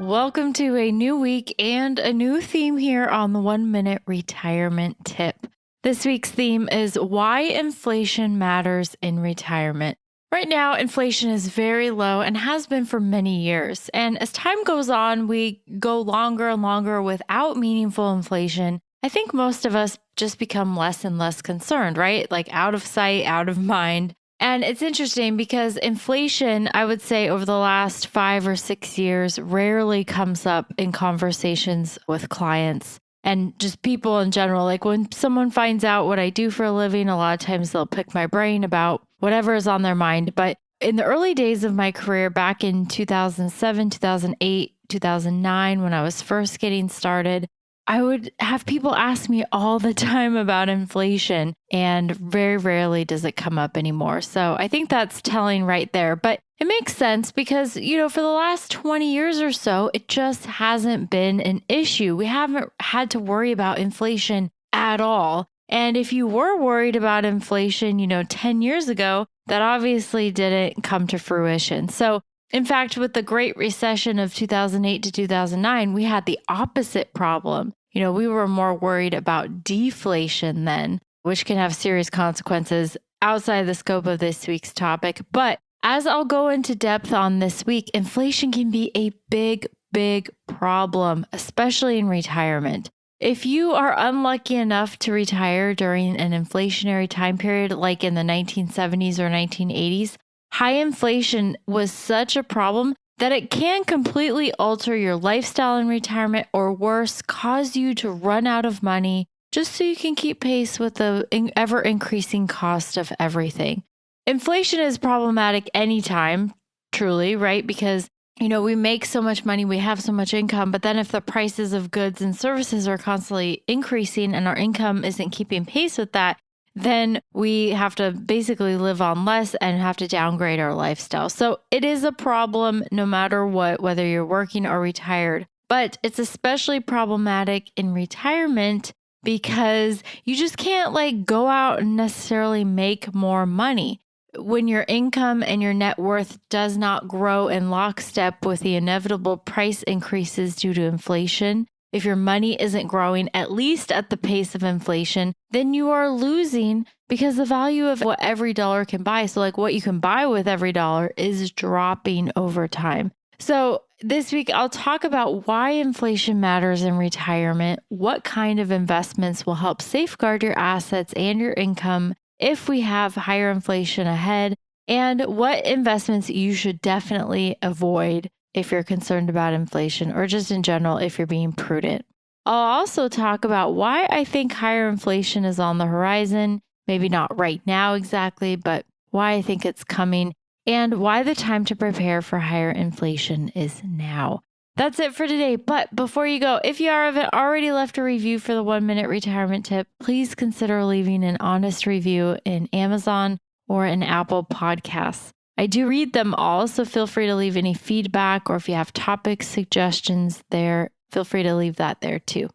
Welcome to a new week and a new theme here on the 1 Minute Retirement Tip. This week's theme is why inflation matters in retirement. Right now, inflation is very low and has been for many years. And as time goes on, we go longer and longer without meaningful inflation. I think most of us just become less and less concerned, right? Like out of sight, out of mind. And it's interesting because inflation, I would say over the last 5 or 6 years, rarely comes up in conversations with clients and just people in general. Like when someone finds out what I do for a living, a lot of times they'll pick my brain about whatever is on their mind. But in the early days of my career, back in 2007, 2008, 2009, when I was first getting started, I would have people ask me all the time about inflation, and very rarely does it come up anymore. So I think that's telling right there. But it makes sense because, for the last 20 years or so, it just hasn't been an issue. We haven't had to worry about inflation at all. And if you were worried about inflation, 10 years ago, that obviously didn't come to fruition. So in fact, with the Great Recession of 2008 to 2009, we had the opposite problem. We were more worried about deflation then, which can have serious consequences outside the scope of this week's topic. But as I'll go into depth on this week, inflation can be a big, big problem, especially in retirement. If you are unlucky enough to retire during an inflationary time period, like in the 1970s or 1980s, high inflation was such a problem that it can completely alter your lifestyle in retirement, or worse, cause you to run out of money just so you can keep pace with the ever-increasing cost of everything. Inflation is problematic anytime, truly, right? Because, we make so much money, we have so much income, but then if the prices of goods and services are constantly increasing and our income isn't keeping pace with that, then we have to basically live on less and have to downgrade our lifestyle. So it is a problem no matter what, whether you're working or retired. But it's especially problematic in retirement because you just can't go out and necessarily make more money. When your income and your net worth does not grow in lockstep with the inevitable price increases due to inflation, if your money isn't growing at least at the pace of inflation, then you are losing because the value of what every dollar can buy, so what you can buy with every dollar, is dropping over time. So this week, I'll talk about why inflation matters in retirement, what kind of investments will help safeguard your assets and your income if we have higher inflation ahead, and what investments you should definitely avoid if you're concerned about inflation, or just in general if you're being prudent. I'll also talk about why I think higher inflation is on the horizon, maybe not right now exactly, but why I think it's coming, and why the time to prepare for higher inflation is now. That's it for today. But before you go, if you haven't already left a review for the 1 Minute Retirement Tip, please consider leaving an honest review in Amazon or in Apple Podcasts. I do read them all, so feel free to leave any feedback, or if you have topic suggestions there, feel free to leave that there too.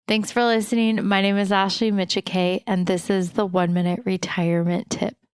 Thanks for listening. My name is Micciche, and this is the 1 Minute Retirement Tip.